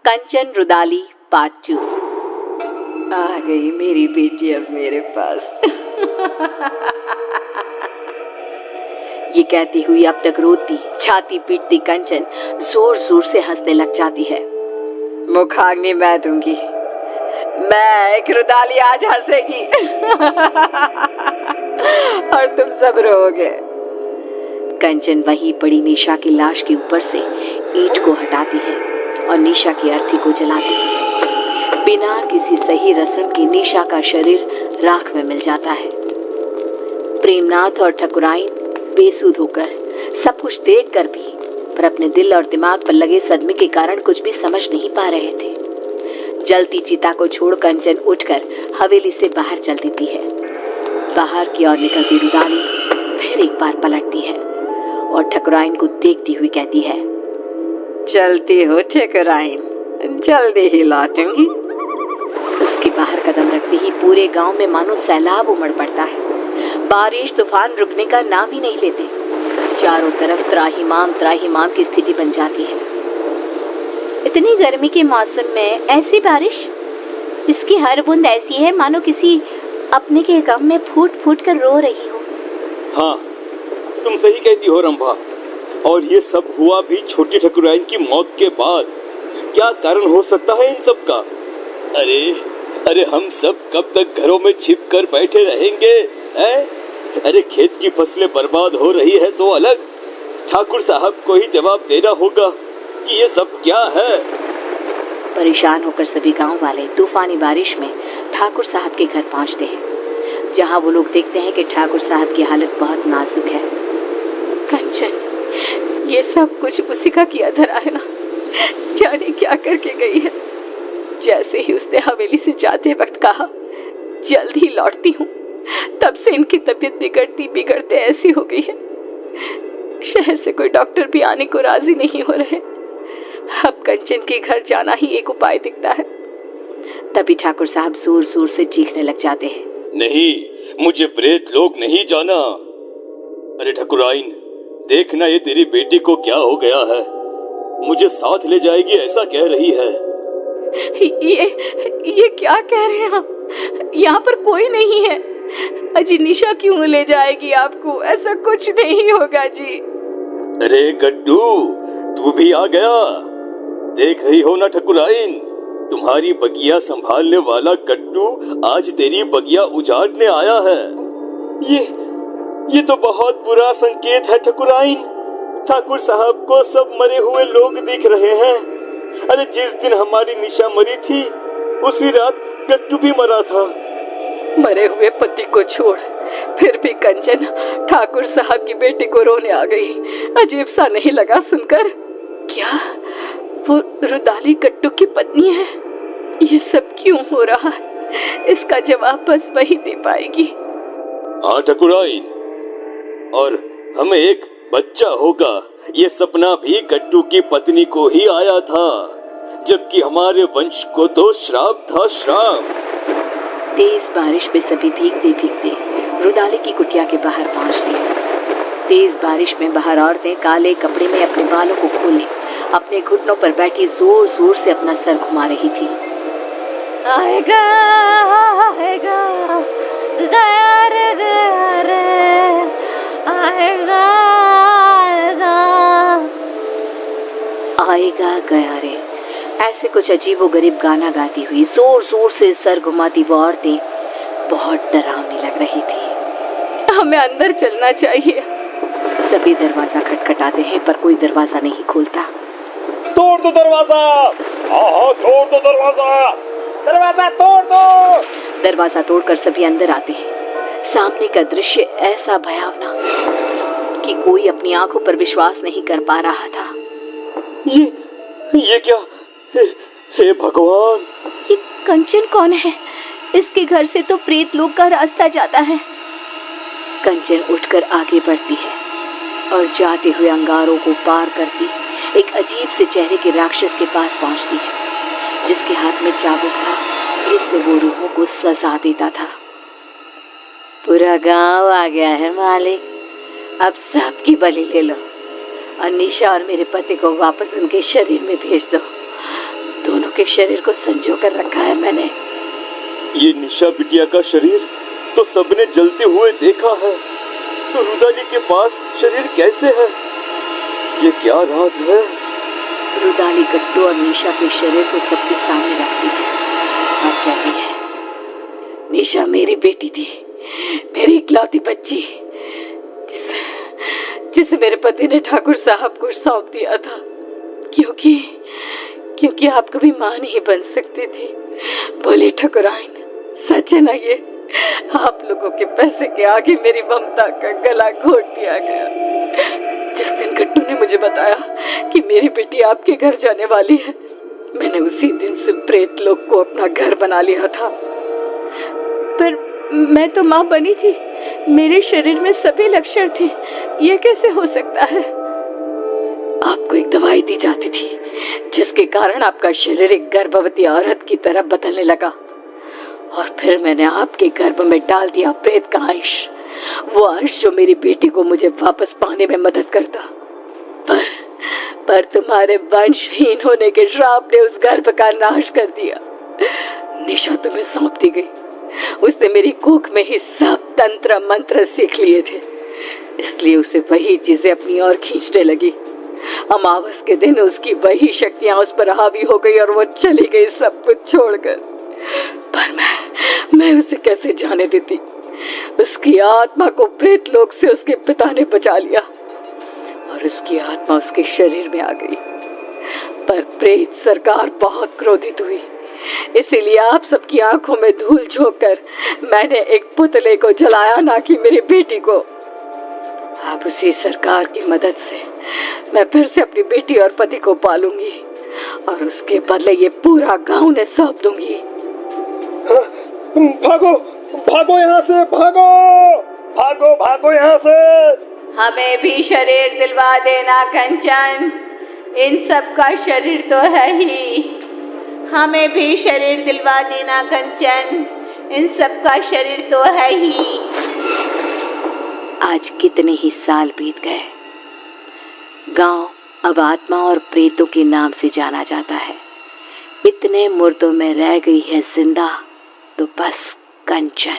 कंचन rudali part 2। आ गई मेरी बेटी अब मेरे पास। ये कहती हुई अब तक रोती छाती पीटती कंचन जोर जोर से हंसने लग जाती है। मुखाग्नि मैं दूंगी, मैं एक रुदाली आज हंसेगी और तुम सब रोओगे। कंचन वहीं पड़ी निशा की लाश के ऊपर से ईंट को हटाती है और निशा की अर्थी को जला देती है। बिना किसी सही रस्म के निशा का शरीर राख में मिल जाता है। प्रेमनाथ और ठकुराइन बेसुध होकर सब कुछ देख कर भी पर अपने दिल और दिमाग पर लगे सदमे के कारण कुछ भी समझ नहीं पा रहे थे। जलती चिता को छोड़ कंचन उठकर हवेली से बाहर चल देती है। बाहर की ओर निकलती रुदाली फिर एक बार पलटती है और ठकुराइन को देखती हुई कहती है, चलती हो ठकुराइन, जल्दी ही लौटूंगी। उसके बाहर कदम रखते ही पूरे गांव में मानो सैलाब उमड़ पड़ता है। बारिश तूफान रुकने का नाम ही नहीं लेते। चारों तरफ त्राहिमाम की स्थिति बन जाती है। इतनी गर्मी के मौसम में ऐसी बारिश, इसकी हर बूंद ऐसी है मानो किसी अपने के गम में फूट फूट कर रो रही हो। हाँ, तुम सही कहती हो रंभा। और ये सब हुआ भी छोटी ठकुराइन की मौत के बाद। क्या कारण हो सकता है इन सब का? अरे हम सब कब तक घरों में छिप कर बैठे रहेंगे? अरे खेत की फसलें बर्बाद हो रही है सो अलग, ठाकुर साहब को ही जवाब देना होगा कि ये सब क्या है। परेशान होकर सभी गांव वाले तूफानी बारिश में ठाकुर साहब के घर पहुंचते हैं, जहां वो लोग देखते हैं कि ठाकुर साहब की हालत बहुत नाजुक है। कंचन, ये सब कुछ उसी का किया धरा है ना, जाने क्या करके गई है। जैसे ही उसने हवेली से जाते वक्त कहा जल्द ही लौटती हूँ, तब से इनकी तबीयत बिगड़ते ऐसी हो गई है। शहर से कोई डॉक्टर भी आने को राजी नहीं हो रहे। अब कंचन के घर जाना ही एक उपाय दिखता है। तभी ठाकुर साहब जोर जोर से चीखने लग जाते हैं, नहीं, मुझे प्रेत लोग नहीं जाना। अरे ठकुराइन, देखना ये तेरी बेटी को क्या हो गया है, मुझे साथ ले जाएगी ऐसा कह रही है। ये क्या कह रहे हैं आप? यहाँ पर कोई नहीं है। अजी निशा क्यों ले जाएगी आपको? ऐसा कुछ नहीं होगा जी। अरे गड्डू, तू भी आ गया। देख रही हो ना ठकुराइन, तुम्हारी बगिया संभालने वाला गड्डू आज तेरी बगिया उजाड़ने आया है। ये तो बहुत बुरा संकेत है ठकुराइन। ठाकुर साहब को सब मरे हुए लोग दिख रहे हैं। अरे जिस दिन हमारी निशा मरी थी उसी रात गट्टू भी मरा था। मरे हुए पति को छोड़ फिर भी कंचन ठाकुर साहब की बेटी को रोने आ गई। अजीब सा नहीं लगा सुनकर? क्या वो रुदाली गट्टू की पत्नी है? ये सब क्यों हो रहा है? इसका जवाब बस वही दे पाएगी। हाँ ठकुराइन, और हमें एक बच्चा होगा, ये सपना भी गट्टू की पत्नी को ही आया था, जबकि हमारे वंश को तो श्राप था, श्राप। तेज बारिश में सभी भीगते भीगते रुदाली की कुटिया के बाहर पहुंचते हैं। तेज बारिश में बाहर औरतें काले कपड़े में अपने बालों को खोले अपने घुटनों पर बैठी जोर जोर से अपना सर घुमा रही थी। आएगा आएगा गया रे, आएगा आएगा गया रे, ऐसे कुछ अजीबोगरीब गाना गाती हुई जोर जोर से सर घुमाती वो औरतें बहुत डरावनी लग रही थी। हमें अंदर चलना चाहिए। सभी दरवाजा खटखटाते हैं पर कोई दरवाजा नहीं खोलता। तोड़ दो दरवाजा, हाँ तोड़ दो दरवाजा, दरवाजा तोड़ दो। दरवाजा तोड़कर सभी अंदर आते हैं। सामने का दृश्य ऐसा भयावना कि कोई अपनी आंखों पर विश्वास नहीं कर पा रहा था। ये क्या? हे भगवान, ये कंचन कौन है? इसके घर से तो प्रेत लोक का रास्ता जाता है। कंचन उठकर आगे बढ़ती है और जाते हुए अंगारों को पार करती एक अजीब से चेहरे के राक्षस के पास पहुंचती है, जिसके हाथ में चाबुक था जिससे वो रूहों को सजा देता था। पूरा गांव आ गया है मालिक, अब सबकी बलि ले लो और निशा और मेरे पति को वापस उनके शरीर में भेज दो। दोनों आपके शरीर को संजो कर रखा है मैंने। ये निशा बिटिया का शरीर तो सबने जलते हुए देखा है, तो रुदाली के पास शरीर कैसे है? ये क्या राज है? रुदाली गट्टू और निशा के शरीर को सबके सामने रखती है और कहती है, निशा मेरी बेटी थी, मेरी इकलौती बच्ची, जिसे मेरे पति ने ठाकुर साहब को सौंप दिया था, क्योंकि आप कभी मां नहीं बन सकती थी। बोली ठकुराइन, सच है ना ये? आप लोगों के पैसे के आगे मेरी ममता का गला घोट दिया गया। जिस दिन गट्टू ने मुझे बताया कि मेरी बेटी आपके घर जाने वाली है, मैंने उसी दिन से प्रेत लोक को अपना घर बना लिया था। पर मैं तो मां बनी थी, मेरे शरीर में सभी लक्षण थे, यह कैसे हो सकता है? आपको एक दवाई दी जाती थी जिसके कारण आपका शरीर एक गर्भवती औरत की तरह बदलने लगा, और फिर मैंने आपके गर्भ में डाल दिया प्रेत का अंश, वो अंश जो मेरी बेटी को मुझे वापस पाने में मदद करता। पर तुम्हारे वंशहीन होने के श्राप ने उस गर्भ का नाश कर दिया। निशा तुम्हें सौंप दी गई, उसने मेरी कोख में ही सब तंत्र मंत्र सीख लिए थे, इसलिए उसे वही चीजें अपनी ओर खींचने लगी। अमावस के दिन उसकी वही शक्तियां उस पर हावी हो गई और वो चली गई सब कुछ छोड़कर। पर मैं उसे कैसे जाने देती? उसकी आत्मा को प्रेत लोक से उसके पिता ने बचा लिया और उसकी आत्मा उसके शरीर में आ गई। पर प्रेत सरकार बहुत क्रोधित हुई, इसीलिए आप सबकी आंखों में धूल झोंककर मैंने एक पुतले को जलाया, ना कि मेरी बेटी को। अब उसी सरकार की मदद से मैं फिर से अपनी बेटी और पति को पालूंगी और उसके बदले ये पूरा गांव ने सौंप दूंगी। भागो भागो यहाँ से, भागो भागो भागो यहाँ से। हमें भी शरीर दिलवा देना कंचन, इन सब का शरीर तो है ही। हमें भी शरीर दिलवा देना कंचन, इन सब का शरीर तो है ही। आज कितने ही साल बीत गए, गांव अब आत्मा और प्रेतों के नाम से जाना जाता है। इतने मुर्दों में रह गई है जिंदा तो बस कंचन।